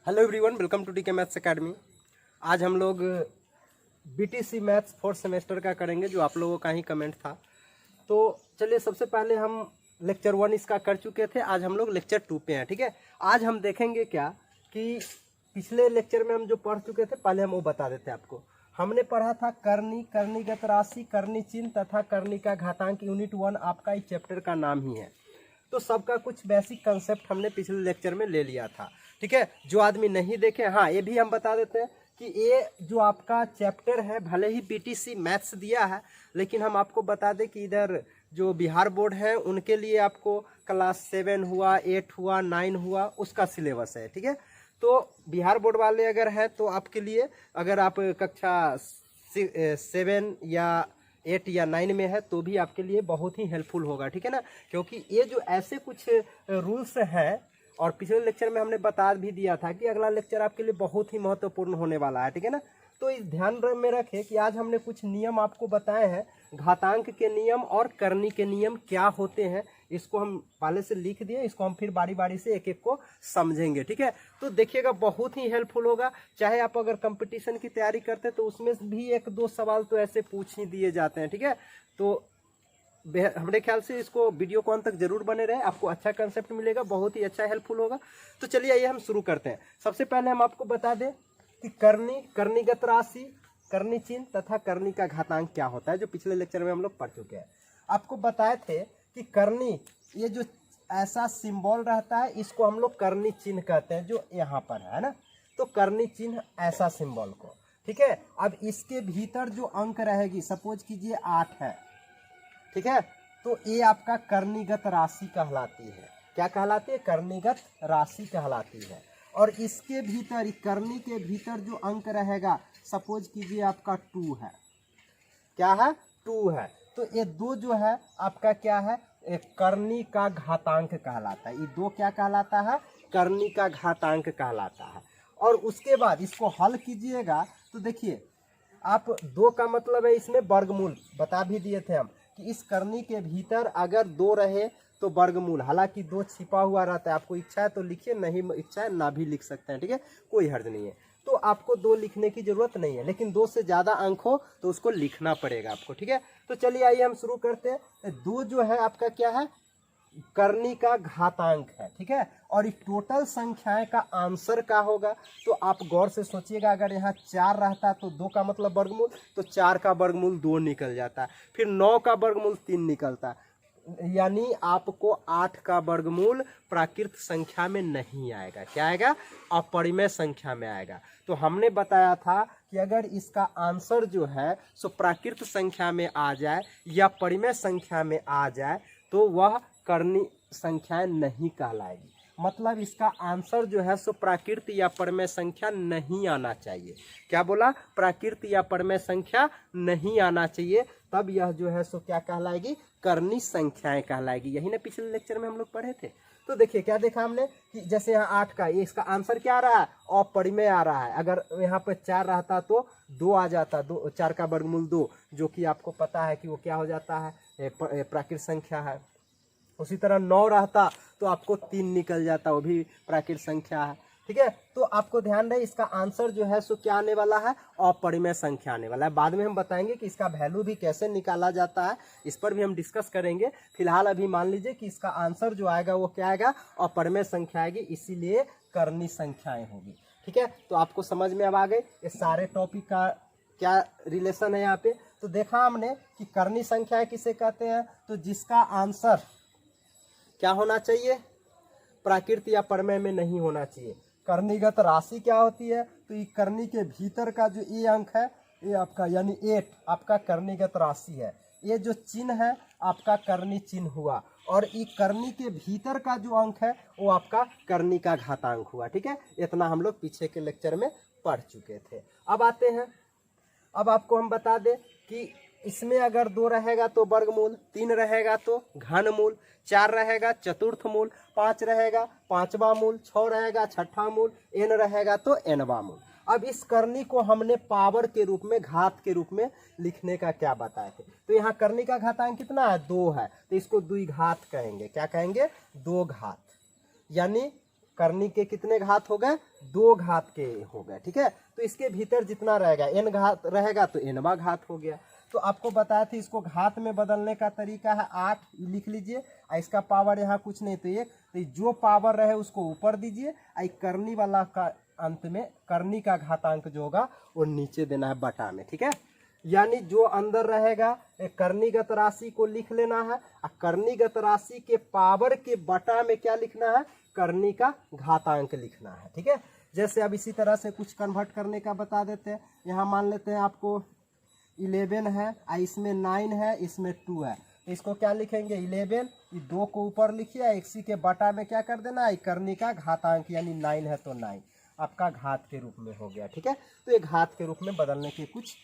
Hello everyone, welcome to टीके maths academy. आज हम लोग बीटीसी मैथ्स फोर्थ सेमेस्टर का करेंगे, जो आप लोगों का ही कमेंट था। तो चलिए, सबसे पहले हम लेक्चर 1 इसका कर चुके थे। आज हम लोग लेक्चर 2 पे हैं। ठीक है, आज हम देखेंगे क्या कि पिछले लेक्चर में हम जो पढ़ चुके थे, पहले हम वो बता देते हैं आपको। हमने पढ़ा था करनी, करणीगत राशि, करनी चिन्ह तथा करनी का घातांक। यूनिट 1 आपका इस चैप्टर का नाम ही है। तो सबका कुछ बेसिक कंसेप्ट हमने पिछले लेक्चर में ले लिया था। ठीक है, जो आदमी नहीं देखे, हाँ ये भी हम बता देते हैं कि ये जो आपका चैप्टर है, भले ही बीटीसी मैथ्स दिया है, लेकिन हम आपको बता दें कि इधर जो बिहार बोर्ड है उनके लिए आपको क्लास 7 हुआ, 8 हुआ, 9 हुआ, उसका सिलेबस है। ठीक है, तो बिहार बोर्ड वाले अगर हैं तो आपके लिए, अगर आप कक्षा 7 या 8 या 9 में है तो भी आपके लिए बहुत ही हेल्पफुल होगा। ठीक है ना, क्योंकि ये जो ऐसे कुछ रूल्स हैं, और पिछले लेक्चर में हमने बता भी दिया था कि अगला लेक्चर आपके लिए बहुत ही महत्वपूर्ण होने वाला है। ठीक है ना, तो इस ध्यान में रखें कि आज हमने कुछ नियम आपको बताए हैं। घातांक के नियम और करनी के नियम क्या होते हैं, इसको हम पहले से लिख दिए, इसको हम फिर बारी बारी से एक एक को समझेंगे। ठीक है, तो देखिएगा, बहुत ही हेल्पफुल होगा। चाहे आप अगर कंपटीशन की तैयारी करते हैं तो उसमें भी 1-2 सवाल तो ऐसे पूछ ही दिए जाते हैं। ठीक है, तो हमारे ख्याल से इसको वीडियो को अंत तक जरूर बने रहे, आपको अच्छा कंसेप्ट मिलेगा, बहुत ही अच्छा हेल्पफुल होगा। तो चलिए आइए हम शुरू करते हैं। सबसे पहले हम आपको बता दें कि करनी, करणीगत राशि, करनी चिन्ह तथा करनी का घातांक क्या होता है, जो पिछले लेक्चर में हम लोग पढ़ चुके हैं। आपको बताए थे कि करनी, ये जो ऐसा सिंबल रहता है, इसको हम लोग करनी चिन्ह कहते हैं, जो यहाँ पर है ना। तो करनी चिन्ह ऐसा सिंबल को, ठीक है। अब इसके भीतर जो अंक रहेगी, सपोज कीजिए 8 है, ठीक है, तो ये आपका करणीगत राशि कहलाती है। क्या कहलाती है? करणीगत राशि कहलाती है। और इसके भीतर, करनी के भीतर जो अंक रहेगा, सपोज कीजिए आपका 2 है। क्या है? 2 है। तो ये 2 जो है आपका क्या है? एक करनी का घातांक कहलाता है। ये 2 क्या कहलाता है? करनी का घातांक कहलाता है। और उसके बाद इसको हल कीजिएगा तो देखिए, आप 2 का मतलब है इसमें वर्गमूल, बता भी दिए थे हम कि इस करनी के भीतर अगर 2 रहे तो वर्गमूल, हालांकि 2 छिपा हुआ रहता है। आपको इच्छा है तो लिखिए, नहीं इच्छा है ना भी लिख सकते हैं। ठीक है, कोई हर्ज नहीं है। तो आपको 2 लिखने की जरूरत नहीं है, लेकिन 2 से ज़्यादा अंक हो तो उसको लिखना पड़ेगा आपको। ठीक है, तो चलिए आइए हम शुरू करते हैं। 2 जो है आपका क्या है? करनी का घातांक है। ठीक है, और इस टोटल संख्याएं का आंसर क्या होगा? तो आप गौर से सोचिएगा, अगर यहाँ 4 रहता तो 2 का मतलब वर्गमूल, तो 4 का वर्गमूल 2 निकल जाता, फिर 9 का वर्गमूल 3 निकलता, यानी आपको 8 का वर्गमूल प्राकृत संख्या में नहीं आएगा। क्या आएगा? अपरिमेय संख्या में आएगा। तो हमने बताया था कि अगर इसका आंसर जो है सो प्राकृत संख्या में आ जाए या परिमेय संख्या में आ जाए तो वह करनी संख्याएं नहीं कहलाएगी। मतलब इसका आंसर जो है सो प्राकृत या परमेय संख्या नहीं आना चाहिए। क्या बोला? प्राकृत या परमेय संख्या नहीं आना चाहिए, तब यह जो है सो क्या कहलाएगी? करनी संख्याएं कहलाएगी। यही ना पिछले लेक्चर में हम लोग पढ़े थे। तो देखिए क्या देखा हमने कि जैसे यहाँ 8 का, ये इसका आंसर क्या आ रहा है? अपरिमेय आ रहा है। अगर यहाँ पे 4 रहता तो 2 आ जाता, 4 का वर्गमूल 2, जो कि आपको पता है कि वो क्या हो जाता है? प्राकृत संख्या है। उसी तरह 9 रहता तो आपको 3 निकल जाता, वो भी प्राकृत संख्या है। ठीक है, तो आपको ध्यान रहे, इसका आंसर जो है सो क्या आने वाला है? अपरिमेय संख्या आने वाला है। बाद में हम बताएंगे कि इसका वैल्यू भी कैसे निकाला जाता है, इस पर भी हम डिस्कस करेंगे। फिलहाल अभी मान लीजिए कि इसका आंसर जो आएगा वो क्या आएगा? अपरिमेय संख्या आएगी, इसीलिए करनी संख्याएं होगी। ठीक है, तो आपको समझ में अब आ गए ये सारे टॉपिक का क्या रिलेशन है यहाँ पे। तो देखा हमने कि करनी संख्याएं किसे कहते हैं? तो जिसका आंसर क्या होना चाहिए? प्राकृत या परमेय में नहीं होना चाहिए। करणीगत राशि क्या होती है? तो ये करनी के भीतर का जो ये अंक है, ये आपका यानी 8 आपका करणीगत राशि है। ये जो चिन्ह है आपका करनी चिन्ह हुआ, और ये करनी के भीतर का जो अंक है वो आपका करनी का घातांक हुआ। ठीक है, इतना हम लोग पीछे के लेक्चर में पढ़ चुके थे। अब आते हैं, अब आपको हम बता दें कि इसमें अगर 2 रहेगा तो वर्गमूल, 3 रहेगा तो घनमूल, 4 रहेगा चतुर्थ मूल, 5 रहेगा 5वां मूल, 6 रहेगा 6ठा मूल, n रहेगा तो nवां मूल। अब इस करनी को हमने पावर के रूप में, घात के रूप में लिखने का क्या बताए थे? तो यहाँ करनी का घातांक कितना है? 2 है, तो इसको द्विघात कहेंगे। क्या कहेंगे? 2 घात। यानी करनी के कितने घात हो गए, 2 घात के हो गए, ठीक है। तो इसके भीतर जितना रहेगा n घात रहेगा तो nवा घात हो गया। तो आपको बताया था इसको घात में बदलने का तरीका है 8 लिख लीजिए, और इसका पावर यहाँ कुछ नहीं तो 1, तो जो पावर रहे उसको ऊपर दीजिए, और करनी वाला का अंत में करनी का घातांक जो होगा वो नीचे देना है बटा में, ठीक है। यानी जो अंदर रहेगा कर्णीगत राशि को लिख लेना है, और कर्णीगत राशि के पावर के बटा में क्या लिखना है, करनी का घातांक लिखना है, ठीक है। जैसे अब इसी तरह से कुछ कन्वर्ट करने का बता देते हैं। यहाँ मान लेते हैं आपको 11 है, इसमें 9 है, इसमें 2 है, तो इसको क्या लिखेंगे 11, ये 2 को ऊपर लिखिए, इसी के बटा में क्या कर देना है, करनी का घातांक, यानी 9 है तो 9 आपका घात के रूप में हो गया, ठीक है। तो ये घात के रूप में बदलने के कुछ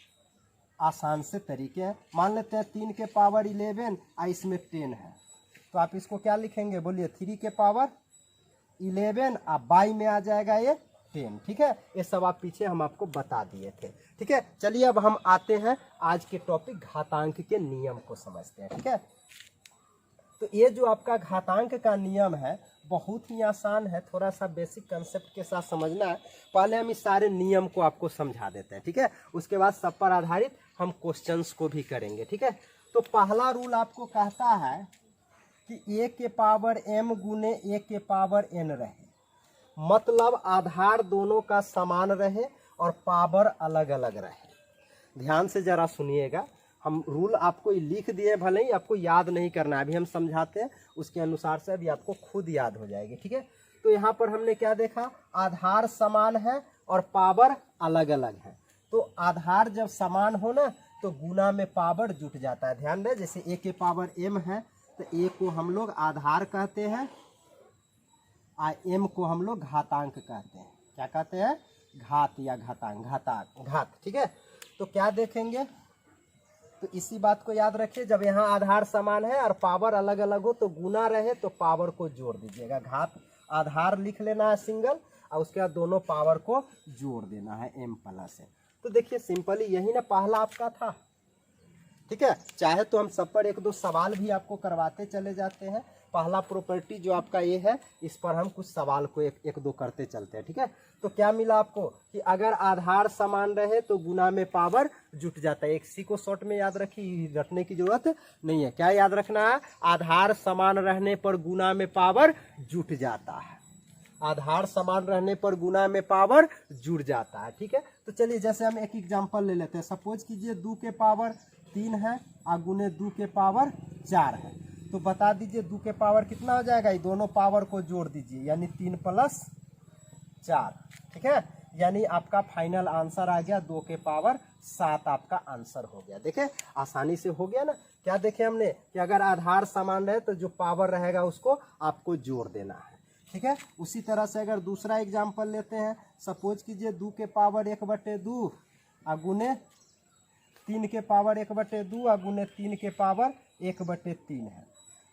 आसान से तरीके हैं। मान लेते हैं 3 के पावर 11 और इसमें 10 है, तो आप इसको क्या लिखेंगे, बोलिए 3 के पावर 11 और बाई में आ जाएगा ये 10, ठीक है। ये सब आप पीछे हम आपको बता दिए थे, ठीक है। चलिए अब हम आते हैं आज के टॉपिक घातांक के नियम को समझते हैं, ठीक है। तो ये जो आपका घातांक का नियम है बहुत ही आसान है, थोड़ा सा बेसिक कंसेप्ट के साथ समझना है। पहले हम इस सारे नियम को आपको समझा देते हैं, ठीक है। उसके बाद सब पर आधारित हम क्वेश्चंस को भी करेंगे, ठीक है। तो पहला रूल आपको कहता है कि a के पावर m गुने a के पावर n रहे, मतलब आधार दोनों का समान रहे और पावर अलग अलग रहे। ध्यान से जरा सुनिएगा, हम रूल आपको लिख दिए, भले ही आपको याद नहीं करना है, अभी हम समझाते हैं उसके अनुसार से अभी आपको खुद याद हो जाएगी, ठीक है। तो यहाँ पर हमने क्या देखा, आधार समान है और पावर अलग अलग है। तो आधार जब समान हो ना तो गुना में पावर जुट जाता है। ध्यान दें, जैसे a के पावर m है तो a को हम लोग आधार कहते हैं और m को हम लोग घातांक कहते हैं। क्या कहते हैं, घात या घातांक, घात, ठीक है। तो क्या देखेंगे, तो इसी बात को याद रखिए, जब यहाँ आधार समान है और पावर अलग अलग हो तो गुना रहे तो पावर को जोड़ दीजिएगा। घात आधार लिख लेना है सिंगल और उसके बाद दोनों पावर को जोड़ देना है m प्लस है। तो देखिए सिंपली यही ना पहला आपका था, ठीक है। चाहे तो हम सब पर 1-2 सवाल भी आपको करवाते चले जाते हैं। पहला प्रॉपर्टी जो आपका ये है, इस पर हम कुछ सवाल को एक दो करते चलते हैं, ठीक है। तो क्या मिला आपको कि अगर आधार समान रहे तो गुना में पावर जुट जाता है। एक सी को शॉर्ट में याद रखिए, रखने की जरूरत नहीं है। क्या याद रखना है, आधार समान रहने पर गुना में पावर जुट जाता है। आधार समान रहने पर गुना में पावर जुड़ जाता है, ठीक है। तो चलिए जैसे हम एक एग्जांपल ले लेते हैं। सपोज कीजिए 2 के पावर 3 है और गुने 2 के पावर 4 है, तो बता दीजिए 2 के पावर कितना हो जाएगा, ये दोनों पावर को जोड़ दीजिए, यानी 3 + 4, ठीक है। यानी आपका फाइनल आंसर आ गया 2 के पावर 7 आपका आंसर हो गया। देखे आसानी से हो गया ना। क्या देखे हमने कि अगर आधार समान रहे तो जो पावर रहेगा उसको आपको जोड़ देना है, ठीक है। उसी तरह से अगर दूसरा एग्जाम्पल लेते हैं, सपोज कीजिए 2 के पावर 1/2 और गुने 3 के पावर 1/2 और गुने 3 के पावर 1/3 है।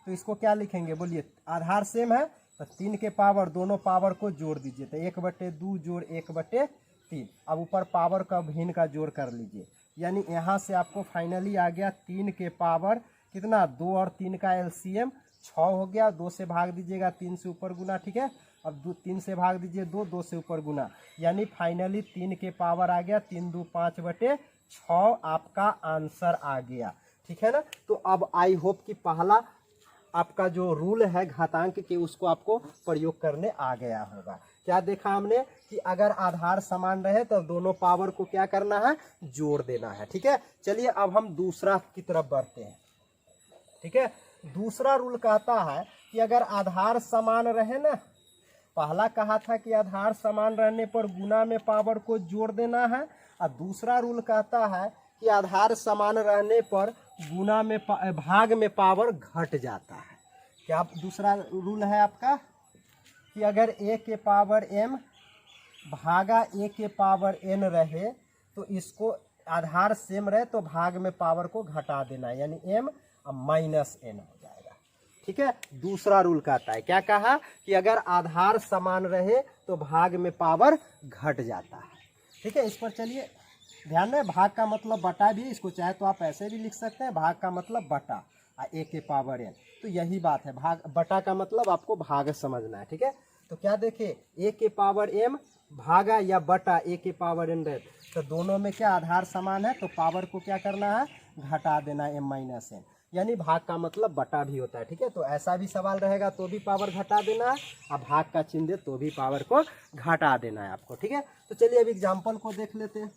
तो इसको क्या लिखेंगे, बोलिए, आधार सेम है तो 3 के पावर दोनों पावर को जोड़ दीजिए, तो 1/2 जोड़ 1/3। अब ऊपर पावर का भिन्न का जोड़ कर लीजिए, यानी यहाँ से आपको फाइनली आ गया 3 के पावर कितना, 2 और 3 का एलसीएम 6 हो गया। 2 से भाग दीजिएगा, 3 से ऊपर गुना, ठीक है। अब 3 से भाग दीजिए 2, 2 से ऊपर गुना, यानी फाइनली 3 के पावर आ गया 3 2 5/6 आपका आंसर आ गया, ठीक है ना। तो अब आई होप कि पहला आपका जो रूल है घातांक के उसको आपको प्रयोग करने आ गया होगा। क्या देखा हमने कि अगर आधार समान रहे तो दोनों पावर को क्या करना है, जोड़ देना है, ठीक है। चलिए अब हम दूसरा की तरफ बढ़ते हैं, ठीक है। दूसरा रूल कहता है कि अगर आधार समान रहे ना, पहला कहा था कि आधार समान रहने पर गुना में पावर को जोड़ देना है, और दूसरा रूल कहता है कि आधार समान रहने पर गुना में भाग में पावर घट जाता है। क्या दूसरा रूल है आपका कि अगर a के पावर m भागा a के पावर n रहे तो इसको आधार सेम रहे तो भाग में पावर को घटा देना है, यानी m -n हो जाएगा, ठीक है। दूसरा रूल कहता है, क्या कहा कि अगर आधार समान रहे तो भाग में पावर घट जाता है, ठीक है। इस पर चलिए ध्यान दें, भाग का मतलब बटा भी, इसको चाहे तो आप ऐसे भी लिख सकते हैं, भाग का मतलब बटा और a के पावर n। तो यही बात है, भाग बटा का मतलब आपको भाग समझना है, ठीक है। तो क्या देखे, ए के पावर m भागा या बटा ए के पावर n रहे, तो दोनों में क्या आधार समान है, तो पावर को क्या करना है, घटा देना है m माइनस n, यानी भाग का मतलब बटा भी होता है। ठीक है, तो ऐसा भी सवाल रहेगा तो भी पावर घटा देना है, और भाग का चिन्ह दे तो भी पावर को घटा देना है आपको। ठीक है, तो चलिए अब एग्जाम्पल को देख लेते हैं।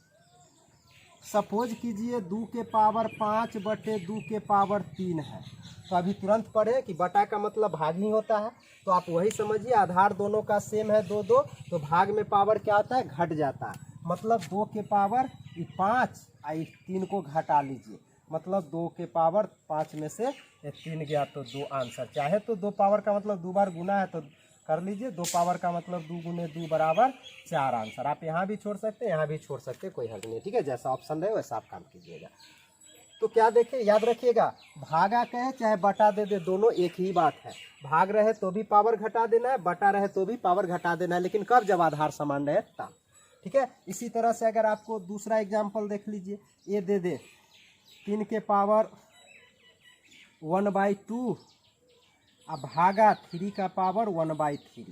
सपोज कीजिए 2 के पावर 5 बटे 2 के पावर 3 है। तो अभी तुरंत पढ़े कि बटा का मतलब भाग ही होता है, तो आप वही समझिए, आधार दोनों का सेम है 2 2, तो भाग में पावर क्या होता है, घट जाता है। मतलब 2 के पावर 5 और 3 को घटा लीजिए, मतलब 2 के पावर 5 में से 3 गया तो 2 आंसर। चाहे तो 2 पावर का मतलब 2 बार गुना है तो कर लीजिए, 2 पावर का मतलब 2 गुने 2 बराबर 4 आंसर। आप यहाँ भी छोड़ सकते हैं, यहाँ भी छोड़ सकते हैं, कोई हर्ज नहीं। ठीक है, जैसा ऑप्शन रहे वैसा आप काम कीजिएगा। तो क्या देखें, याद रखिएगा, भागा कहे चाहे बटा दे दे, दोनों एक ही बात है। भाग रहे तो भी पावर घटा देना है, बटा रहे तो भी पावर घटा देना है, लेकिन कब, जब आधार समान रहे तब। ठीक है, इसी तरह से अगर आपको दूसरा एग्जाम्पल देख लीजिए, ये दे दे 3 के पावर 1/2 अब भागा 3 का पावर 1/3,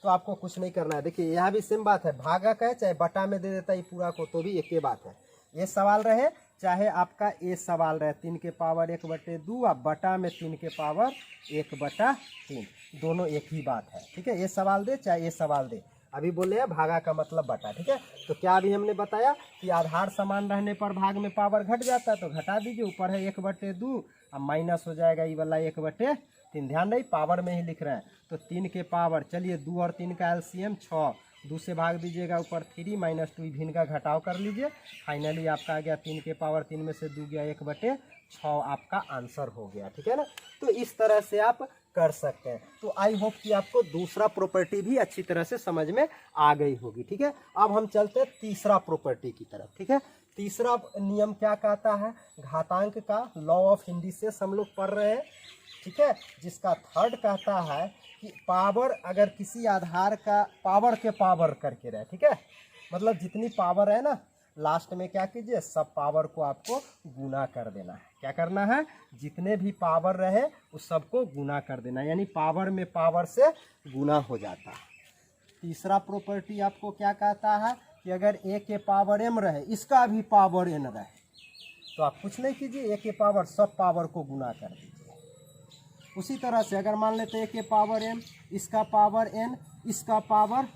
तो आपको कुछ नहीं करना है। देखिए यहाँ भी सेम बात है, भागा का है चाहे बटा में दे देता है पूरा को तो भी एक ही बात है। ये सवाल रहे चाहे आपका ये सवाल रहे 3 के पावर 1/2 अब बटा में 3 के पावर 1/3, दोनों एक ही बात है। ठीक है, ये सवाल दे चाहे ये सवाल दे, अभी बोले हैं भागा का मतलब बटा। ठीक है, तो क्या अभी हमने बताया कि आधार समान रहने पर भाग में पावर घट जाता है, तो घटा दीजिए, ऊपर है 1/2 अब माइनस हो जाएगा ये वाला 1/3। ध्यान नहीं, पावर में ही लिख रहे हैं, तो 3 के पावर, चलिए 2 और 3 का एलसीएम 6, 2 से भाग दीजिएगा, ऊपर 3 माइनस 2 भी इनका घटाव कर लीजिए, फाइनली आपका आ गया 3 के पावर 3 में से 2 गया 1/6 आपका आंसर हो गया। ठीक है ना, तो इस तरह से आप कर सकते हैं। तो आई होप कि आपको दूसरा प्रॉपर्टी भी अच्छी तरह से समझ में आ गई होगी। ठीक है, अब हम चलते हैं तीसरा प्रॉपर्टी की तरफ। ठीक है, तीसरा नियम क्या कहता है, घातांक का लॉ ऑफ इंडिसेस हम लोग पढ़ रहे हैं। ठीक है, जिसका थर्ड कहता है कि पावर अगर किसी आधार का पावर के पावर करके रहे, ठीक है, मतलब जितनी पावर है ना, लास्ट में क्या कीजिए, सब पावर को आपको गुना कर देना है। क्या करना है, जितने भी पावर रहे उस सबको गुना कर देना, यानी पावर में पावर से गुना हो जाता है। तीसरा प्रॉपर्टी आपको क्या कहता है कि अगर ए के पावर m रहे, इसका भी पावर n रहे, तो आप कुछ नहीं कीजिए, ए के पावर सब पावर को गुना कर दीजिए। उसी तरह से अगर मान लेते हैं ए के पावर m, इसका पावर n, इसका पावर,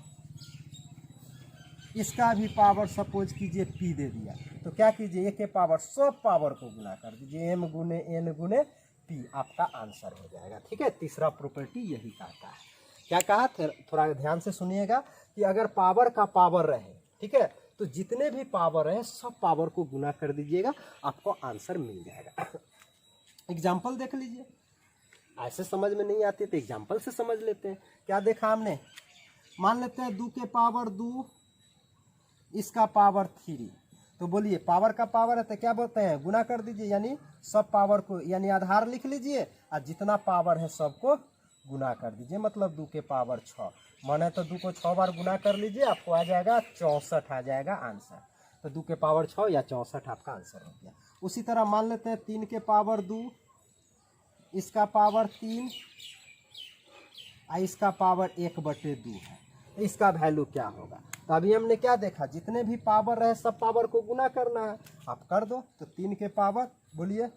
इसका भी पावर सपोज कीजिए p दे दिया, तो क्या कीजिए, ए के पावर सब पावर को गुना कर दीजिए, m गुने n गुने p, आपका आंसर हो जाएगा। ठीक है, तीसरा प्रॉपर्टी यही कहता है। क्या कहा, थोड़ा ध्यान से सुनिएगा कि अगर पावर का पावर रहे, ठीक है, तो जितने भी पावर रहे सब पावर को गुना कर दीजिएगा, आपको आंसर मिल जाएगा। एग्जाम्पल देख लीजिए, ऐसे समझ में नहीं आती तो एग्जाम्पल से समझ लेते हैं। क्या देखा हमने, मान लेते हैं 2 के पावर 2, इसका पावर 3, तो बोलिए पावर का पावर है तो क्या बोलते हैं, गुना कर दीजिए, यानी सब पावर को, यानी आधार लिख लीजिए और जितना पावर है सबको गुना कर दीजिए, मतलब 2 के पावर 6, माने तो 2 को 6 बार गुना कर लीजिए, आपको आ जाएगा 64 आ जाएगा आंसर। तो 2 के पावर 6 या 64 आपका आंसर हो गया। उसी तरह मान लेते हैं 3 के पावर 2, इसका पावर 3 और इसका पावर 1/2 है, तो इसका वैल्यू क्या होगा। तो अभी हमने क्या देखा, जितने भी पावर रहे सब पावर को गुना करना है, आप कर दो। तो 3 के पावर, बोलिए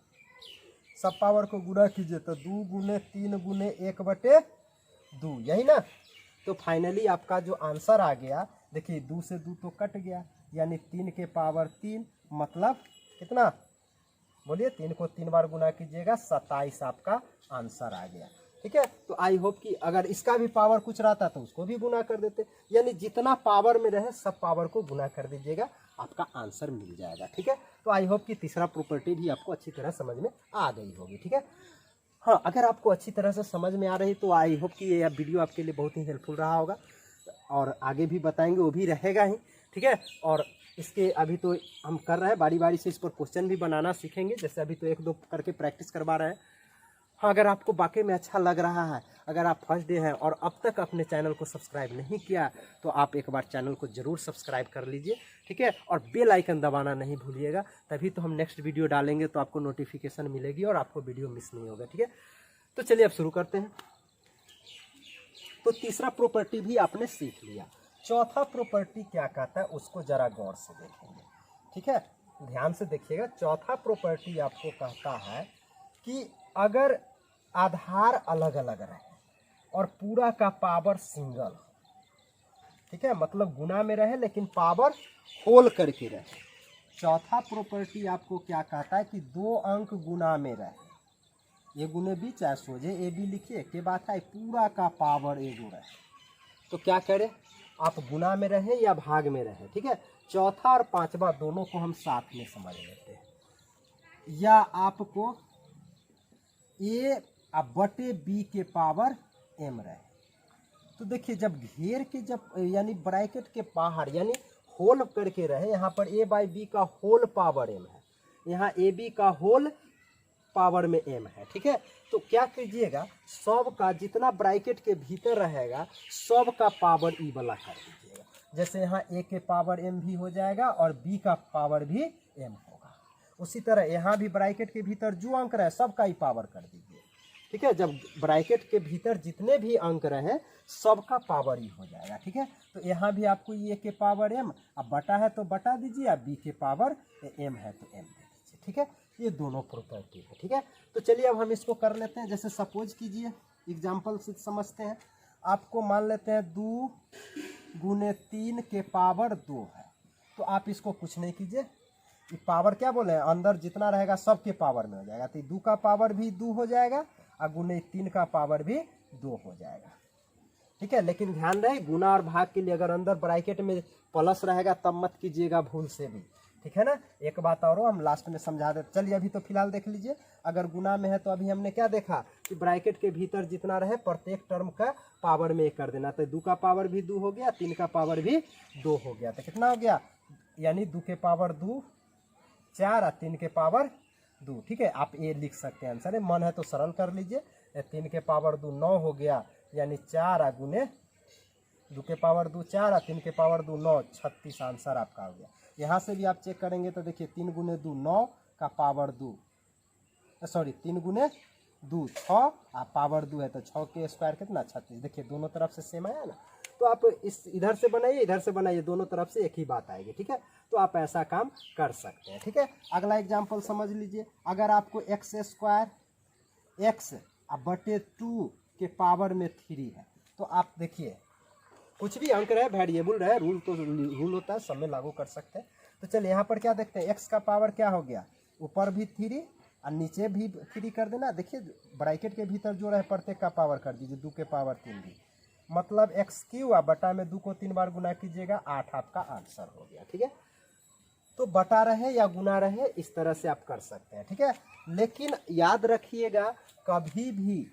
सब पावर को गुना कीजिए, तो 2 गुने 3 गुने 1/2, यही ना। तो फाइनली आपका जो आंसर आ गया, देखिए 2 से 2 तो कट गया, यानी 3 के पावर 3, मतलब कितना, बोलिए 3 को 3 बार गुना कीजिएगा, 27 आपका आंसर आ गया। ठीक है, तो आई होप कि अगर इसका भी पावर कुछ रहता तो उसको भी गुना कर देते, यानी जितना पावर में रहे सब पावर को गुना कर दीजिएगा, आपका आंसर मिल जाएगा। ठीक है, तो आई होप कि तीसरा प्रॉपर्टी भी आपको अच्छी तरह समझ में आ गई होगी। ठीक है, हाँ, अगर आपको अच्छी तरह से समझ में आ रही तो आई होप कि ये वीडियो आपके लिए बहुत ही हेल्पफुल रहा होगा, और आगे भी बताएंगे वो भी रहेगा ही। ठीक है, और इसके अभी तो हम कर रहे हैं, बारी बारी से इस पर क्वेश्चन भी बनाना सीखेंगे, जैसे अभी तो 1-2 करके प्रैक्टिस करवा रहे हैं। हाँ, अगर आपको वाकई में अच्छा लग रहा है, अगर आप फर्स्ट डे हैं और अब तक अपने चैनल को सब्सक्राइब नहीं किया, तो आप एक बार चैनल को ज़रूर सब्सक्राइब कर लीजिए। ठीक है, और बेल आइकन दबाना नहीं भूलिएगा, तभी तो हम नेक्स्ट वीडियो डालेंगे तो आपको नोटिफिकेशन मिलेगी और आपको वीडियो मिस नहीं होगा। ठीक है, तो चलिए अब शुरू करते हैं। तो तीसरा प्रॉपर्टी भी आपने सीख लिया। चौथा प्रॉपर्टी क्या कहता है उसको जरा गौर से देखेंगे, ठीक है, ध्यान से देखिएगा। चौथा प्रॉपर्टी आपको कहता है कि अगर आधार अलग अलग रहे और पूरा का पावर सिंगल, ठीक है, मतलब गुना में रहे लेकिन पावर होल करके रहे। चौथा प्रॉपर्टी आपको क्या कहता है कि दो अंक गुना में रहे, ये गुने बी चाहे सोझे ए बी लिखिए, के बात है पूरा का पावर एगो रहे, तो क्या करें, आप गुना में रहे या भाग में रहे, ठीक है। चौथा और पांचवा दोनों को हम साथ में समझ लेते हैं, या आपको ए बटे बी के पावर एम रहे। तो देखिए जब घेर के जब यानी ब्रैकेट के बाहर यानी होल करके रहे, यहाँ पर ए बाई बी का होल पावर एम है, यहाँ ए बी का होल पावर में एम है, ठीक है। तो क्या कीजिएगा, सब का जितना ब्रैकेट के भीतर रहेगा सब का पावर ई वाला कर दीजिएगा। जैसे यहाँ ए के पावर एम भी हो जाएगा और बी का पावर भी एम होगा। उसी तरह यहाँ भी ब्रैकेट के भीतर जो अंक रहे सबका ही पावर कर दीजिए, ठीक है। जब ब्रैकेट के भीतर जितने भी अंक रहे सबका पावर ही हो जाएगा, ठीक है। तो यहाँ भी आपको ए के पावर एम, अब बटा है तो बटा दीजिए, अब बी के पावर एम है तो एम दे दीजिए, ठीक है। ये दोनों प्रॉपर्टी है, ठीक है। तो चलिए अब हम इसको कर लेते हैं। जैसे सपोज कीजिए, एग्जाम्पल से समझते हैं। आपको मान लेते हैं 2 गुने 3 के पावर 2 है, तो आप इसको कुछ नहीं कीजिए, ये पावर क्या बोले हैं, अंदर जितना रहेगा सबके पावर में हो जाएगा। तो 2 का पावर भी 2 हो जाएगा और गुने 3 का पावर भी 2 हो जाएगा, ठीक है। लेकिन ध्यान रहे गुना और भाग के लिए अगर अंदर ब्रैकेट में प्लस रहेगा तब मत कीजिएगा भूल से भी, ठीक है ना। एक बात और हम लास्ट में समझा देते। चलिए अभी तो फिलहाल देख लीजिए, अगर गुना में है तो अभी हमने क्या देखा कि ब्रैकेट के भीतर जितना रहे प्रत्येक टर्म का पावर में कर देना। तो 2 का पावर भी 2 हो गया, 3 का पावर भी 2 हो गया, तो कितना हो गया, यानी 2 के पावर 2 4 और 3 के पावर 2, ठीक है। आप ये लिख सकते हैं आंसर है, मन है तो सरल कर लीजिए। 3 के पावर 2 9 हो गया, यानी 4 गुने 2 के पावर 2 4 और 3 के पावर 2 9, 36 आंसर आपका हो गया। यहाँ से भी आप चेक करेंगे तो देखिए 3 गुने 2 9 का पावर 2, सॉरी 3 गुने 2 6 और पावर 2 है तो 6 के स्क्वायर कितना 36। देखिए दोनों तरफ से सेम आया ना, तो आप इस इधर से बनाइए इधर से बनाइए, दोनों तरफ से एक ही बात आएगी, ठीक है। तो आप ऐसा काम कर सकते हैं, ठीक है। अगला एग्जाम्पल समझ लीजिए। अगर आपको एक्स स्क्वायर एक्स बटे 2 के पावर में 3 है, तो आप देखिए कुछ भी अंक रहे वेरिएबल रहे, रूल तो रूल होता है, सब में लागू कर सकते हैं। तो चलिए यहाँ पर क्या देखते हैं, एक्स का पावर क्या हो गया, ऊपर भी 3 और नीचे भी 3 कर देना। देखिए ब्रैकेट के भीतर जो रहे प्रत्येक का पावर कर दीजिए, 2 के पावर 3 भी, मतलब एक्स क्यू बटा में 2 को 3 बार गुना कीजिएगा, 8 आपका आंसर हो गया, ठीक है। तो बटा रहे या गुना रहे इस तरह से आप कर सकते हैं, ठीक है। लेकिन याद रखिएगा कभी भी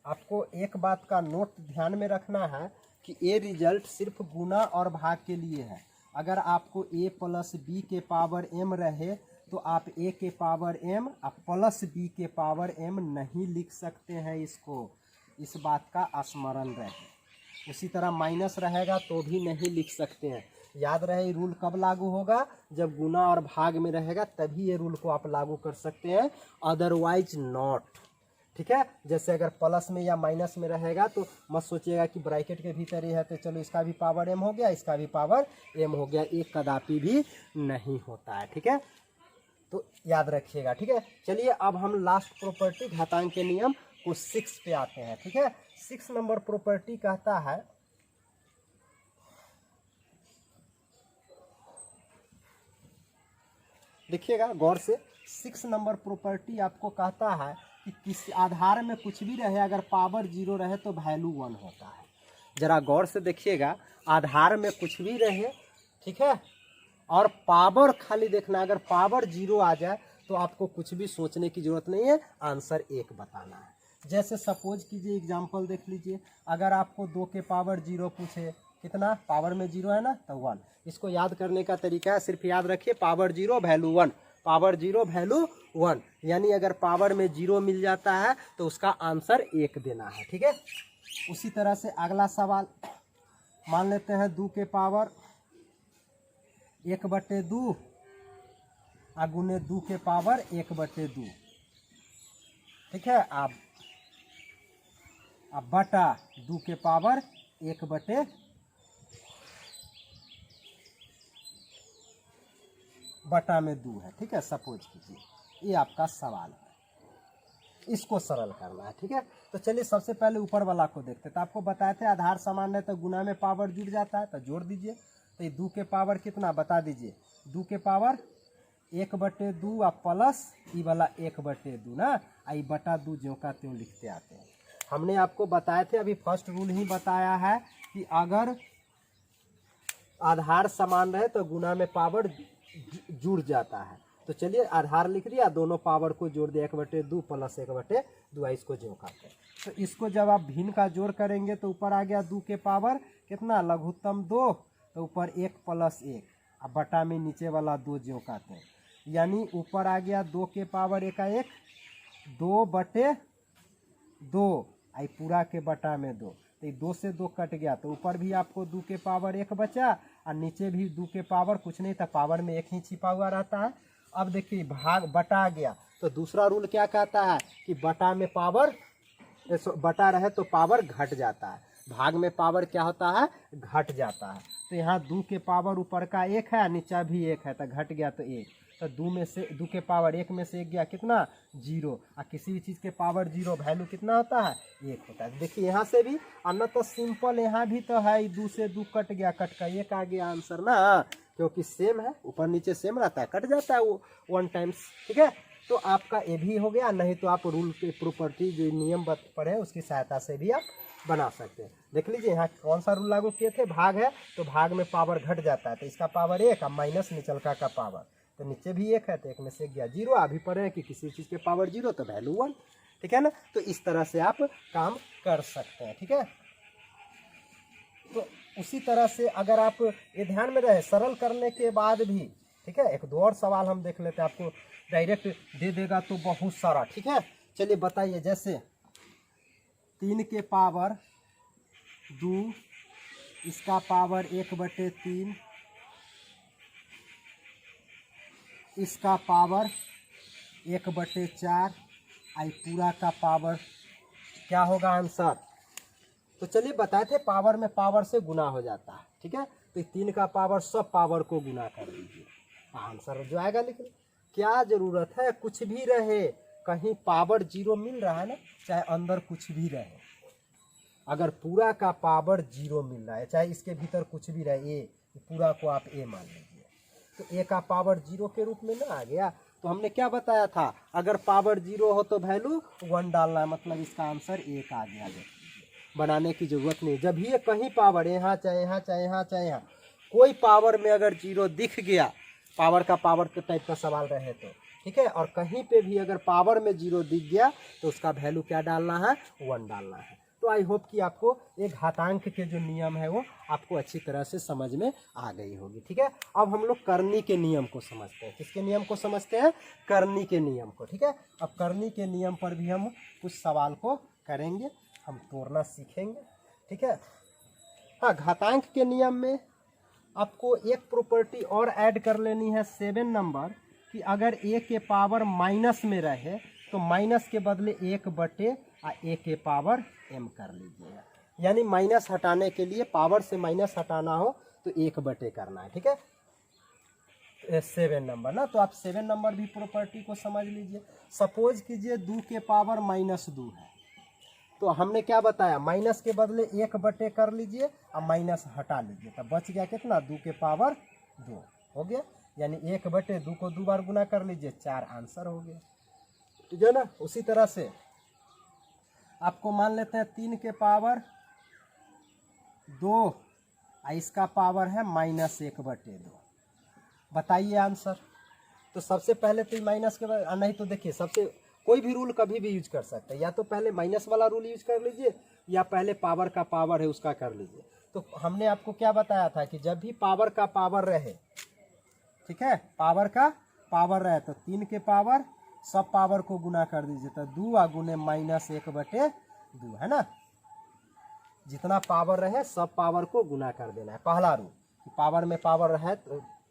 आपको एक बात का नोट ध्यान में रखना है कि ये रिजल्ट सिर्फ गुना और भाग के लिए है। अगर आपको a प्लस बी के पावर m रहे तो आप a के पावर m प्लस b के पावर m नहीं लिख सकते हैं, इसको इस बात का स्मरण रहे। उसी तरह माइनस रहेगा तो भी नहीं लिख सकते हैं। याद रहे रूल कब लागू होगा, जब गुना और भाग में रहेगा तभी ये रूल को आप लागू कर सकते हैं, अदरवाइज नॉट, ठीक है। जैसे अगर प्लस में या माइनस में रहेगा तो मत सोचिएगा कि ब्रैकेट के भीतर ही है तो चलो इसका भी पावर m हो गया इसका भी पावर m हो गया, एक कदापि भी नहीं होता है, ठीक है। तो याद रखिएगा, ठीक है। चलिए अब हम लास्ट प्रॉपर्टी घातांक के नियम को 6 पे आते हैं, ठीक है। 6 नंबर प्रॉपर्टी कहता है देखिएगा गौर से, 6 नंबर प्रॉपर्टी आपको कहता है कि किसी आधार में कुछ भी रहे अगर पावर 0 रहे तो वैल्यू 1 होता है। जरा गौर से देखिएगा, आधार में कुछ भी रहे, ठीक है, और पावर खाली देखना, अगर पावर 0 आ जाए तो आपको कुछ भी सोचने की जरूरत नहीं है, आंसर 1 बताना है। जैसे सपोज कीजिए एग्जांपल देख लीजिए, अगर आपको 2 के पावर 0 पूछे, कितना पावर में 0 है ना तो 1। इसको याद करने का तरीका है, सिर्फ याद रखिए पावर 0 वैल्यू 1, पावर 0 वैल्यू 1, यानी अगर पावर में 0 मिल जाता है तो उसका आंसर 1 देना है, ठीक है। उसी तरह से अगला सवाल मान लेते हैं 2 के पावर 1/2 गुने 2 के पावर 1/2, ठीक है। आप अब बटा 2 के पावर 1 बटे बटा में 2 है, ठीक है। सपोज कीजिए ये आपका सवाल है, इसको सरल करना है, ठीक है। तो चलिए सबसे पहले ऊपर वाला को देखते हैं। तो आपको बताए थे आधार समान है तो गुना में पावर जुड़ जाता है, तो जोड़ दीजिए। तो ये 2 के पावर कितना बता दीजिए, 2 के पावर 1 बटे 2 और प्लस ई वाला 1 बटे 2 ना, आई बटा 2 ज्यों का त्यों लिखते आते हैं। हमने आपको बताए थे, अभी फर्स्ट रूल ही बताया है कि अगर आधार समान रहे तो गुना में पावर जुड़ जाता है। तो चलिए आधार लिख दिया, दोनों पावर को जोड़ दिया 1 बटे 2 प्लस 1 बटे 2, इसको ज्यों काटे। तो इसको जब आप भिन्न का जोड़ करेंगे तो ऊपर आ गया 2 के पावर कितना लघुत्तम 2, तो ऊपर 1 प्लस 1, अब बटा में नीचे वाला 2 ज्यों काटे, यानी ऊपर आ गया 2 के पावर 1 2 बटे 2, आई पूरा के बटा में 2। तो 2 से 2 कट गया, तो ऊपर भी आपको 2 के पावर 1 बचा और नीचे भी 2 के पावर कुछ नहीं था, पावर में 1 ही छिपा हुआ रहता है। अब देखिए भाग बटा गया, तो दूसरा रूल क्या कहता है कि बटा में पावर बटा रहे तो पावर घट जाता है, भाग में पावर क्या होता है घट जाता है। तो यहाँ 2 के पावर ऊपर का 1 है, नीचा भी 1 है, तो घट गया तो 1। तो 2 के पावर 1 में से 1 गया कितना 0, और किसी भी चीज़ के पावर 0 वैल्यू कितना होता है 1 होता है। देखिए यहाँ से भी अन्य तो सिंपल, यहाँ भी तो है 2 से 2 कट गया, कट का 1 आ गया आंसर ना, क्योंकि सेम है, ऊपर नीचे सेम रहता है, कट जाता है वो 1 टाइम्स, ठीक है। तो आपका ये भी हो गया, नहीं तो आप रूल के प्रॉपर्टी जो नियम पढ़े उसकी सहायता से भी आप बना सकते हैं। देख लीजिए यहाँ कौन सा रूल लागू किए थे, भाग है तो भाग में पावर घट जाता है, तो इसका पावर 1 और माइनस निचलका का पावर, तो नीचे भी 1 है तो 1 में से 1 गया 0। अभी पढ़े हैं कि किसी चीज़ के पावर 0 तो वैल्यू 1, ठीक है ना। तो इस तरह से आप काम कर सकते हैं, ठीक है। तो उसी तरह से अगर आप ये ध्यान में रहे सरल करने के बाद भी, ठीक है, एक दो और सवाल हम देख लेते हैं, आपको डायरेक्ट दे देगा तो बहुत सारा, ठीक है। चलिए बताइए, जैसे 3 के पावर 2, इसका पावर 1 बटे 3, इसका पावर 1 बटे 4, आई पूरा का पावर क्या होगा आंसर। तो चलिए बताए थे पावर में पावर से गुना हो जाता है, ठीक है। तो 3 का पावर सब पावर को गुना कर दीजिए, आंसर जो आएगा। लेकिन क्या जरूरत है, कुछ भी रहे, कहीं पावर 0 मिल रहा है ना, चाहे अंदर कुछ भी रहे, अगर पूरा का पावर 0 मिल रहा है, चाहे इसके भीतर कुछ भी रहे, ए पूरा को आप ए मान लीजिए, तो ए का पावर 0 के रूप में ना आ गया। तो हमने क्या बताया था, अगर पावर 0 हो तो वैल्यू 1 डालना है, मतलब इसका आंसर 1 आ गया। बनाने की जरूरत नहीं, जब ये कहीं पावर यहाँ चाहे यहाँ चाहे यहाँ चाहे यहाँ, कोई पावर में अगर 0 दिख गया, पावर का पावर के टाइप का सवाल रहे तो, ठीक है, और कहीं पे भी अगर पावर में 0 दिख गया तो उसका वैल्यू क्या डालना है 1 डालना है। तो आई होप कि आपको एक घातांक के जो नियम है वो आपको अच्छी तरह से समझ में आ गई होगी, ठीक है। अब हम लोग करनी के नियम को समझते हैं। किसके नियम को समझते हैं, करनी के नियम को, ठीक है। अब करनी के नियम पर भी हम कुछ सवाल को करेंगे, हम तोड़ना सीखेंगे, ठीक है। हाँ, घातांक के नियम में आपको एक प्रॉपर्टी और ऐड कर लेनी है 7 नंबर, कि अगर a के पावर माइनस में रहे तो माइनस के बदले 1 बटे a के पावर m कर लीजिएगा, यानी माइनस हटाने के लिए, पावर से माइनस हटाना हो तो 1 बटे करना है, ठीक है। 7 नंबर ना, तो आप 7 नंबर भी प्रॉपर्टी को समझ लीजिए। सपोज कीजिए 2 के पावर -2 है, तो हमने क्या बताया, माइनस के बदले 1 बटे कर लीजिए और माइनस हटा लीजिए, तब बच गया कितना 2 के पावर 2 हो गया, यानी 1 बटे 2 को 2 बार गुना कर लीजिए, 4 आंसर हो गया, ठीक है ना। उसी तरह से आपको मान लेते हैं 3 के पावर 2 और इसका पावर है -1 बटे 2, बताइए आंसर। तो सबसे पहले तो माइनस के बाद, नहीं तो देखिए सबसे कोई भी रूल कभी भी यूज कर सकते हैं, या तो पहले माइनस वाला रूल यूज कर लीजिए या पहले पावर का पावर है उसका कर लीजिए। तो हमने आपको क्या बताया था कि जब भी पावर का पावर रहे, ठीक है, पावर का पावर रहे तो 3 के पावर सब पावर को गुना कर दीजिए, तो 2 आ गुने -1 बटे 2 है ना। जितना पावर रहे सब पावर को गुना कर देना है, पहला रूल, कि पावर में पावर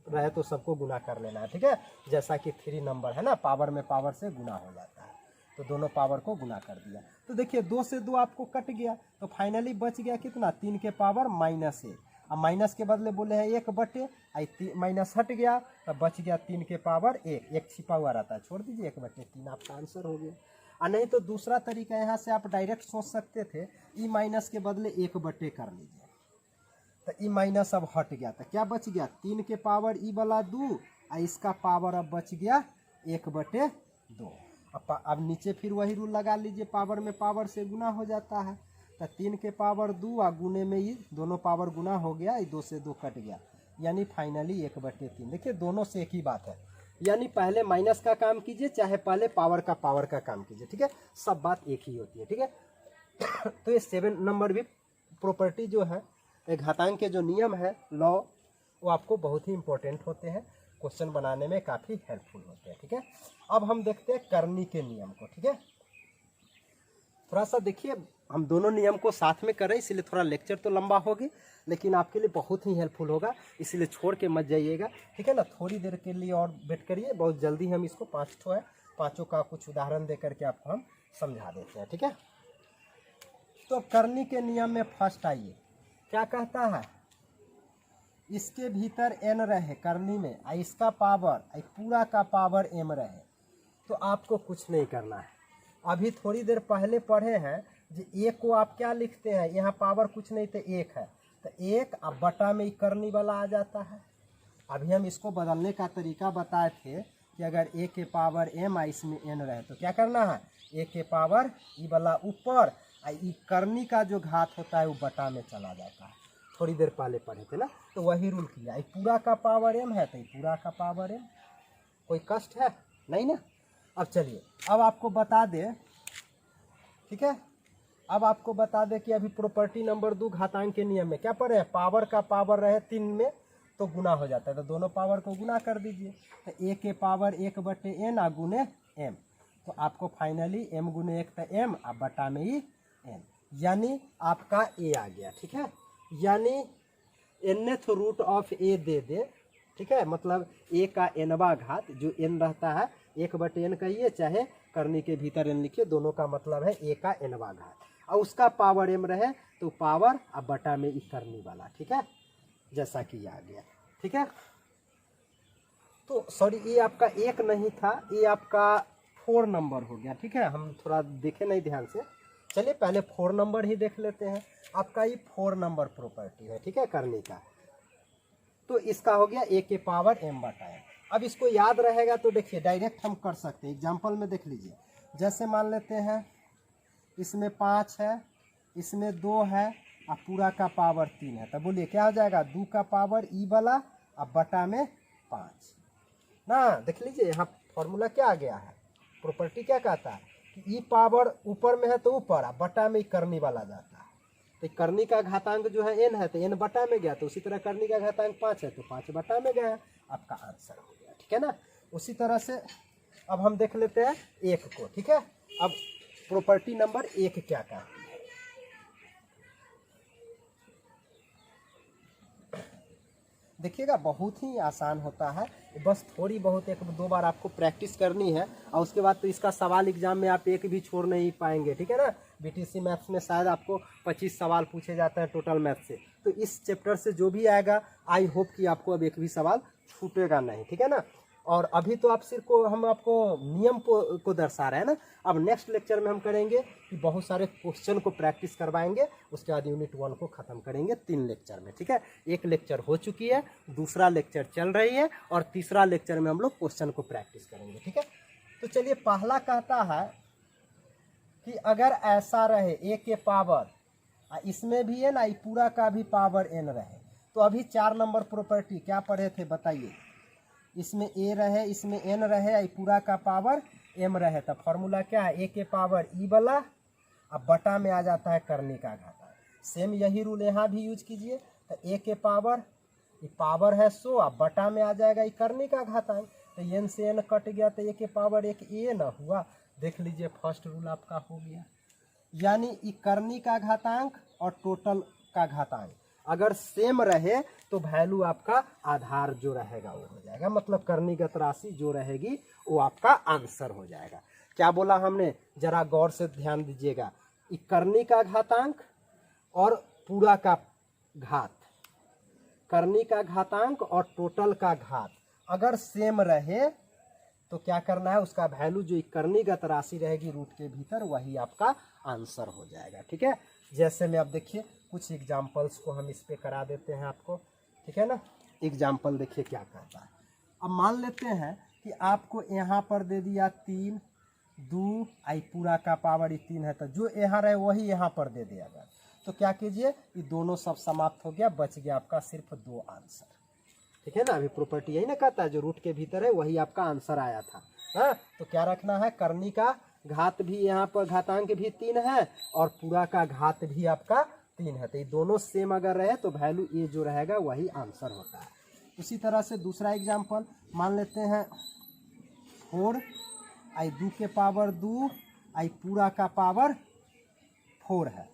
रहे तो सबको गुना कर लेना है, ठीक है। जैसा कि 3 नंबर है ना, पावर में पावर से गुना हो जाता है। तो दोनों पावर को गुना कर दिया। तो देखिए 2 से 2 आपको कट गया, तो फाइनली बच गया कितना, 3 के पावर -1। अब माइनस के बदले बोले हैं 1 बटे, माइनस हट गया तो बच गया 3 के पावर 1, एक छिपा हुआ रहता है, छोड़ दीजिए 1 बटे 3 आपका आंसर हो गया। और नहीं तो दूसरा तरीका यहाँ से आप डायरेक्ट सोच सकते थे, ई माइनस के बदले 1 बटे कर लीजिए, तो ई माइनस अब हट गया, तो क्या बच गया 3 के पावर ई वाला 2, और इसका पावर अब बच गया 1 बटे 2। अब नीचे फिर वही रूल लगा लीजिए, पावर में पावर से गुना हो जाता है, तो 3 के पावर 2 और गुने में ये दोनों पावर गुना हो गया, 2 से 2 कट गया, यानी फाइनली 1 बटे 3। देखिए दोनों से एक ही बात है, यानी पहले माइनस का काम कीजिए चाहे पहले पावर का काम कीजिए, ठीक है, सब बात एक ही होती है, ठीक है। तो ये 7 नंबर भी प्रॉपर्टी जो है, घातांक के जो नियम है लॉ, वो आपको बहुत ही इंपॉर्टेंट होते हैं, क्वेश्चन बनाने में काफ़ी हेल्पफुल होते हैं, ठीक है। अब हम देखते हैं करनी के नियम को, ठीक है। थोड़ा सा देखिए, हम दोनों नियम को साथ में करें, इसलिए थोड़ा लेक्चर तो लंबा होगी, लेकिन आपके लिए बहुत ही हेल्पफुल होगा, इसलिए छोड़ के मत जाइएगा, ठीक है ना। थोड़ी देर के लिए और वेट करिए, बहुत जल्दी हम इसको 5 ठो है, पाँचों का कुछ उदाहरण दे करके आपको हम समझा देते हैं, ठीक है। तो करनी के नियम में फर्स्ट आइए, क्या कहता है, इसके भीतर n रहे करनी में, इसका पावर पूरा का पावर m रहे, तो आपको कुछ नहीं करना है। अभी थोड़ी देर पहले पढ़े हैं जी, एक को आप क्या लिखते हैं, यहाँ पावर कुछ नहीं तो 1 है, तो 1 अब बटा में करनी वाला आ जाता है। अभी हम इसको बदलने का तरीका बताए थे कि अगर a के पावर m इसमें n रहे तो क्या करना है, a के पावर ई वाला ऊपर, ई करनी का जो घात होता है वो बटा में चला जाता है, थोड़ी देर पहले पढ़े थे ना, तो वही रूल किया। पूरा का पावर m है तो पूरा का पावर m, कोई कष्ट है नहीं ना। अब चलिए, अब आपको बता दे, ठीक है, अब आपको बता दे कि अभी प्रॉपर्टी नंबर 2 घातांक के नियम में क्या पढ़े, पावर का पावर रहे 3 में तो गुना हो जाता है, तो दोनों पावर को गुना कर दीजिए, तो a के पावर 1 बटे n आ गुने m, तो आपको फाइनली m गुने 1 तो m अब बटा में ही n, यानी आपका a आ गया, ठीक है। यानी nth रूट ऑफ a दे दे, ठीक है, मतलब a का nवा घात जो n रहता है 1 बटे n कहिए चाहे करनी के भीतर n लिखिए, दोनों का मतलब है a का nवा घात, और उसका पावर m रहे तो पावर अब बटा में करनी वाला, ठीक है, जैसा कि आ गया, ठीक है। तो सॉरी, ये आपका 1 नहीं था, ये आपका 4 नंबर हो गया, ठीक है, हम थोड़ा देखे नहीं ध्यान से, चलिए पहले 4 नंबर ही देख लेते हैं। आपका ये 4 नंबर प्रॉपर्टी है, ठीक है, करनी का, तो इसका हो गया a के पावर m बटा n। अब इसको याद रहेगा तो देखिए डायरेक्ट हम कर सकते हैं, एग्जाम्पल में देख लीजिए, जैसे मान लेते हैं इसमें 5 है, इसमें 2 है, और पूरा का पावर 3 है, तो बोलिए क्या हो जाएगा, 2 का पावर ई वाला अब बटा में 5 ना। देख लीजिए यहाँ फॉर्मूला क्या आ गया है, प्रॉपर्टी क्या कहता है कि ई पावर ऊपर में है तो ऊपर, अब बटा में करनी वाला जाता है, तो करनी का घातांक जो है n है तो n बटा में गया, तो उसी तरह करनी का घातांक 5 है तो 5 बटा में गया, आपका आंसर हो गया, ठीक है ना। उसी तरह से अब हम देख लेते हैं 1 को, ठीक है। अब प्रॉपर्टी नंबर 1 क्या कहती है, देखिएगा बहुत ही आसान होता है, बस थोड़ी बहुत 1-2 बार आपको प्रैक्टिस करनी है, और उसके बाद तो इसका सवाल एग्जाम में आप एक भी छोड़ नहीं पाएंगे, ठीक है ना। बीटीसी मैथ्स में शायद आपको 25 सवाल पूछे जाते हैं टोटल मैथ्स से, तो इस चैप्टर से जो भी आएगा आई होप कि आपको अब एक भी सवाल छूटेगा नहीं, ठीक है ना। और अभी तो आप सिर्फ को हम आपको नियम को दर्शा रहे हैं ना, अब नेक्स्ट लेक्चर में हम करेंगे कि बहुत सारे क्वेश्चन को प्रैक्टिस करवाएंगे, उसके बाद यूनिट 1 को ख़त्म करेंगे 3 लेक्चर में, ठीक है। एक लेक्चर हो चुकी है, दूसरा लेक्चर चल रही है, और तीसरा लेक्चर में हम लोग क्वेश्चन को प्रैक्टिस करेंगे, ठीक है। तो चलिए पहला कहता है कि अगर ऐसा रहे a के पावर, इसमें भी है ना पूरा का भी पावर n रहे, तो अभी 4 नंबर प्रॉपर्टी क्या पढ़े थे बताइए, इसमें a रहे इसमें n रहे पूरा का पावर m रहे, तो फॉर्मूला क्या है, a के पावर ई वाला अब बटा में आ जाता है करने का घाता, सेम यही रूल यहाँ भी यूज कीजिए, तो a के पावर ये पावर है 100 अब बटा में आ जाएगा ये करने का घाता, तो n से n कट गया तो a के पावर एक a ना हुआ, देख लीजिए फर्स्ट रूल आपका हो गया। यानी ये करनी का घातांक और टोटल का घातांक अगर सेम रहे तो वैल्यू आपका आधार जो रहेगा वो हो जाएगा, मतलब कर्णीगत राशि जो रहेगी वो आपका आंसर हो जाएगा। क्या बोला हमने, जरा गौर से ध्यान दीजिएगा। करनी का घातांक और पूरा का घात, करनी का घातांक और टोटल का घात अगर सेम रहे तो क्या करना है, उसका वैल्यू जो कर्णीगत राशि रहेगी रूट के भीतर वही आपका आंसर हो जाएगा। ठीक है, जैसे में अब देखिए कुछ एग्जाम्पल्स को हम इस पे करा देते हैं आपको। ठीक है ना, एग्जाम्पल देखिए क्या कहता है। अब मान लेते हैं कि आपको यहाँ पर दे दिया 3, 2 आई पूरा का पावर 3 है, तो जो यहाँ रहे वही यहाँ पर दे दिया गया। तो क्या कीजिए, ये दोनों सब समाप्त हो गया, बच गया आपका सिर्फ 2 आंसर। ठीक है ना, अभी प्रॉपर्टी यही ना कहता है जो रूट के भीतर है वही आपका आंसर आया था। हाँ, तो क्या रखना है, करनी का घात भी यहाँ पर घातांक भी 3 है और पूरा का घात भी आपका 3 है, तो ये दोनों सेम अगर रहे तो वैल्यू ए जो रहेगा वही आंसर होता है। उसी तरह से दूसरा एग्जाम्पल मान लेते हैं 4 आई 2 के पावर 2 आई पूरा का पावर 4 है।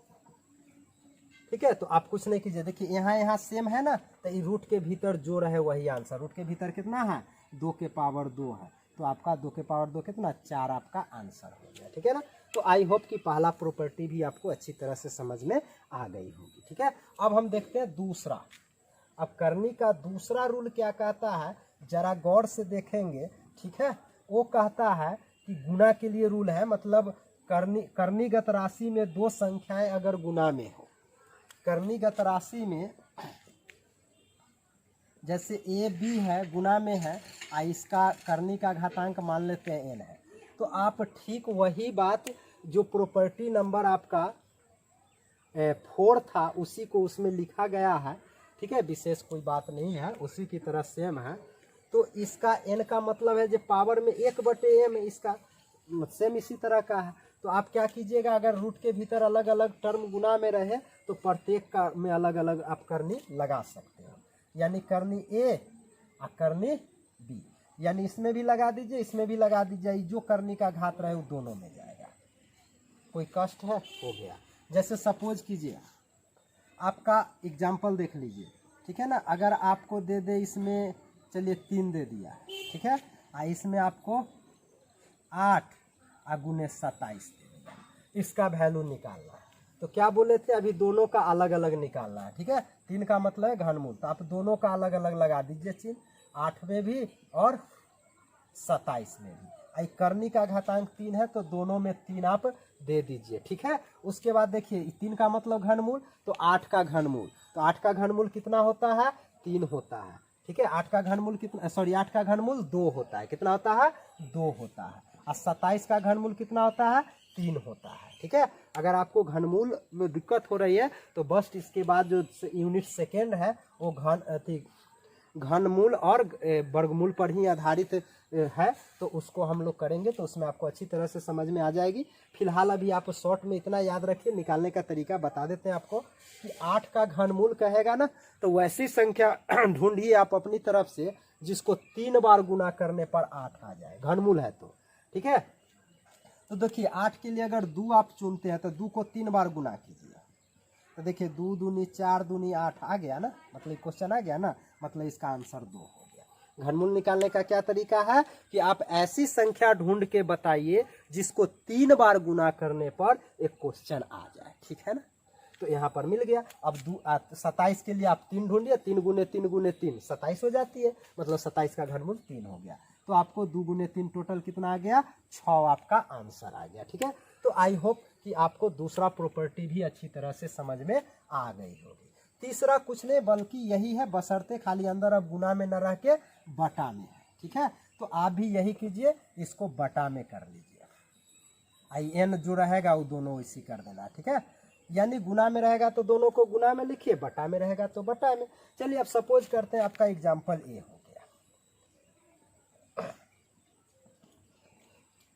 ठीक है, तो आप कुछ नहीं कीजिए, देखिए यहाँ सेम है ना, तो ये रूट के भीतर जो रहे वही आंसर। रूट के भीतर कितना है, 2 के पावर 2 है, तो आपका 2 के पावर 2 कितना, 4 आपका आंसर हो गया। ठीक है ना, तो आई होप कि पहला प्रॉपर्टी भी आपको अच्छी तरह से समझ में आ गई होगी। ठीक है, अब हम देखते हैं दूसरा। अब करनी का दूसरा रूल क्या कहता है, जरा गौर से देखेंगे। ठीक है, वो कहता है कि गुना के लिए रूल है, मतलब कर्णीगत राशि में 2 संख्याएं अगर गुना में हो, कर्णीगत राशि में जैसे ए बी है गुना में है, इसका करनी का घातांक मान लेते हैं n है, तो आप ठीक वही बात जो प्रॉपर्टी नंबर आपका 4 था उसी को उसमें लिखा गया है। ठीक है, विशेष कोई बात नहीं है, उसी की तरह सेम है। तो इसका n का मतलब है जो पावर में 1/m, इसका सेम इसी तरह का है। तो आप क्या कीजिएगा, अगर रूट के भीतर अलग अलग टर्म गुना में रहे तो प्रत्येक का में अलग अलग आप करनी लगा सकते हो, यानी करनी ए और करनी बी, यानी इसमें भी लगा दीजिए इसमें भी लगा दीजिए, जो करनी का घात रहे वो दोनों में जाएगा। कोई कष्ट है, हो गया। जैसे सपोज कीजिए, आपका एग्जाम्पल देख लीजिए। ठीक है ना, अगर आपको दे दे इसमें, चलिए 3 दे दिया। ठीक है, इसमें आपको 8 गुने 27 दे दिया, इसका वैल्यू निकालना है। तो क्या बोले थे, अभी दोनों का अलग अलग निकालना है। ठीक है, 3 का मतलब है घनमूल, तो आप दोनों का अलग अलग लगा दीजिए चिन्ह, 8 में भी और 27 में भी। आई करनी का घातांक 3 है तो दोनों में 3 आप दे दीजिए। ठीक है, उसके बाद देखिए 3 का मतलब घनमूल, तो 8 का घनमूल, तो 8 का घनमूल कितना होता है, 3 होता है। ठीक है, 8 का घनमूल कितना, सॉरी 8 का घनमूल 2 होता है, कितना होता है, 2 होता है। और 27 का घनमूल कितना होता है, 3 होता है। ठीक है, अगर आपको घनमूल में दिक्कत हो रही है तो बस इसके बाद जो यूनिट सेकेंड है वो घनमूल और वर्गमूल पर ही आधारित है, तो उसको हम लोग करेंगे तो उसमें आपको अच्छी तरह से समझ में आ जाएगी। फिलहाल अभी आप शॉर्ट में इतना याद रखिए, निकालने का तरीका बता देते हैं आपको कि 8 का घनमूल कहेगा ना, तो वैसी संख्या ढूंढिए आप अपनी तरफ से जिसको 3 बार गुना करने पर 8 आ जाए, घनमूल है तो। ठीक है, तो देखिए 8 के लिए अगर 2 आप चुनते हैं तो 2 को 3 बार गुना कीजिए, तो देखिए 2 दूनी 4 दूनी 8 आ गया ना, मतलब क्वेश्चन आ गया ना, मतलब इसका आंसर 2 हो गया। घनमूल निकालने का क्या तरीका है कि आप ऐसी संख्या ढूंढ के बताइए जिसको 3 बार गुना करने पर एक क्वेश्चन आ जाए। ठीक है ना, तो यहाँ पर मिल गया। अब 27 के लिए आप 3 ढूंढिए, 3 गुने 3 गुने 3 27 हो जाती है, मतलब 27 का घनमूल 3 हो गया। तो आपको 2 गुने 3 टोटल कितना आ गया, 6 आपका आंसर आ गया। ठीक है, तो आई होप कि आपको दूसरा प्रॉपर्टी भी अच्छी तरह से समझ में आ गई होगी। तीसरा कुछ नहीं बल्कि यही है, बशर्ते खाली अंदर अब गुना में न रह के बटा में है। ठीक है, तो आप भी यही कीजिए, इसको बटा में कर लीजिए, आई एन जो रहेगा वो दोनों इसी कर देना। ठीक है, यानी गुना में रहेगा तो दोनों को गुना में लिखिए, बटा में रहेगा तो बटा में। चलिए अब सपोज करते हैं आपका एग्जाम्पल ए हो गया।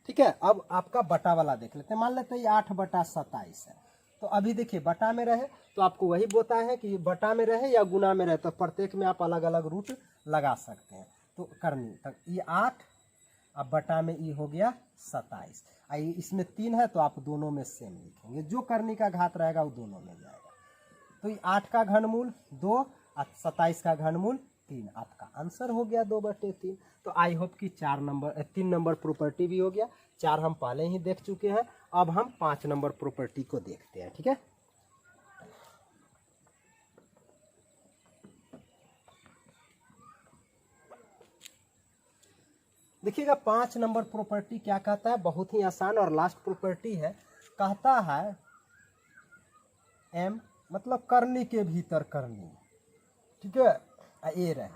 ठीक है, अब आपका बटा वाला देख लेते हैं। मान लेते हैं 8/27 है, तो अभी देखिए बटा में रहे तो आपको वही बोलता है कि बटा में रहे या गुना में रहे, तो प्रत्येक में आप अलग अलग रूट लगा सकते हैं। तो करनी तक ये 8, अब बटा में ये हो गया 27, इसमें 3 है तो आप दोनों में सेम लिखेंगे, जो करनी का घात रहेगा वो दोनों में जाएगा। तो ये 8 का घनमूल 2 और 27 का घनमूल 3 आपका आंसर हो गया 2/3। तो आई होप कि 3 नंबर प्रॉपर्टी भी हो गया। 4 हम पहले ही देख चुके हैं, अब हम 5 नंबर प्रॉपर्टी को देखते हैं। ठीक है, देखिएगा 5 नंबर प्रॉपर्टी क्या कहता है, बहुत ही आसान और लास्ट प्रॉपर्टी है। कहता है एम मतलब करनी के भीतर करनी, ठीक है, ए रहे।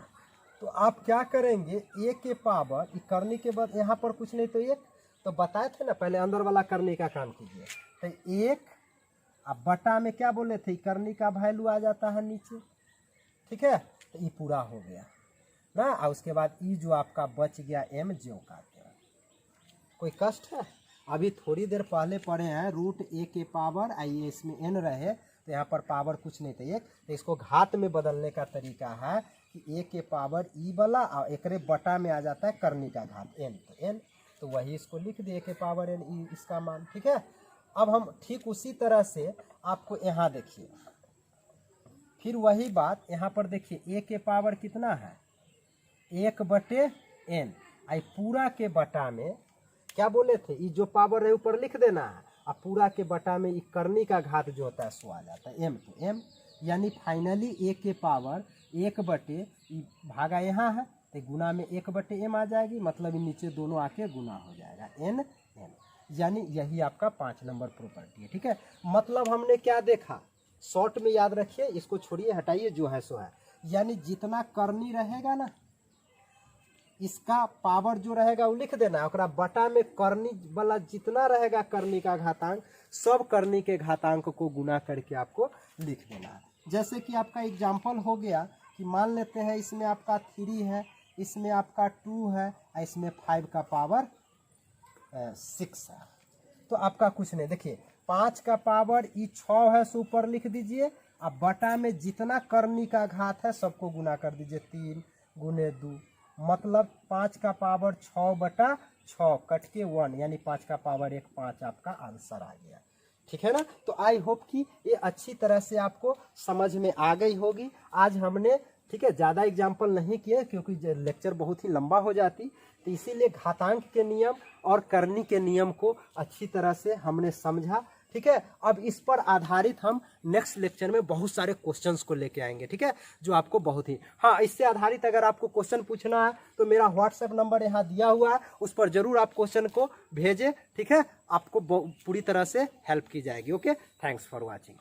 तो आप क्या करेंगे, ए के पावर करनी के बाद यहाँ पर कुछ नहीं तो 1, तो बताए थे ना पहले अंदर वाला करनी का काम कीजिए। तो 1 अब बटा में क्या बोले थे, करनी का वैल्यू आ जाता है नीचे। ठीक है, तो ये पूरा हो गया ना। और उसके बाद ई जो आपका बच गया एम ज्यों का त्यों। कोई कष्ट है? अभी थोड़ी देर पहले पढ़े हैं रूट ए के पावर आइए इसमें एन रहे, तो यहाँ पर पावर कुछ नहीं था 1, तो इसको घात में बदलने का तरीका है कि ए के पावर ई वाला और एकरे बटा में आ जाता है करनी का घात एन, तो एन, तो वही इसको लिख दिए के पावर एन ई इसका मान। ठीक है, अब हम ठीक उसी तरह से आपको यहाँ देखिए, फिर वही बात यहाँ पर देखिए, ए के पावर कितना है 1/n, आई पूरा के बटा में क्या बोले थे, ये जो पावर है ऊपर लिख देना है, और पूरा के बटा में ये करनी का घात जो होता है सो आ जाता है m, तो m यानी फाइनली a के पावर 1/, भागा यहाँ है तो गुना में 1/m आ जाएगी, मतलब नीचे दोनों आके गुना हो जाएगा n, यानी यही आपका 5 नंबर प्रॉपर्टी है। ठीक है, मतलब हमने क्या देखा, शॉर्ट में याद रखिए, इसको छोड़िए हटाइए, जो है सो है, यानी जितना करनी रहेगा ना इसका पावर जो रहेगा वो लिख देना, और बटा में करनी वाला जितना रहेगा करनी का घातांक, सब करनी के घातांक को गुना करके आपको लिख देना है। जैसे कि आपका एग्जाम्पल हो गया कि मान लेते हैं इसमें आपका 3 है, इसमें आपका 2 है, इसमें 5 का पावर 6 है, तो आपका कुछ नहीं, देखिए 5 का पावर ई 6 है, सो ऊपर लिख दीजिए, अब बटा में जितना करनी का घात है सबको गुना कर दीजिए, 3 गुने 2, मतलब 5 का पावर 6/6 कट के 1, यानी 5 का पावर 1 5 आपका आंसर आ गया। ठीक है ना, तो आई होप कि ये अच्छी तरह से आपको समझ में आ गई होगी। आज हमने, ठीक है, ज़्यादा एग्जाम्पल नहीं किए क्योंकि लेक्चर बहुत ही लंबा हो जाती, तो इसीलिए घातांक के नियम और करनी के नियम को अच्छी तरह से हमने समझा। ठीक है, अब इस पर आधारित हम नेक्स्ट लेक्चर में बहुत सारे क्वेश्चंस को लेके आएंगे। ठीक है, जो आपको बहुत ही, हाँ, इससे आधारित अगर आपको क्वेश्चन पूछना है तो मेरा व्हाट्सएप नंबर यहाँ दिया हुआ है, उस पर जरूर आप क्वेश्चन को भेजें। ठीक है, आपको पूरी तरह से हेल्प की जाएगी। Okay, thanks for watching.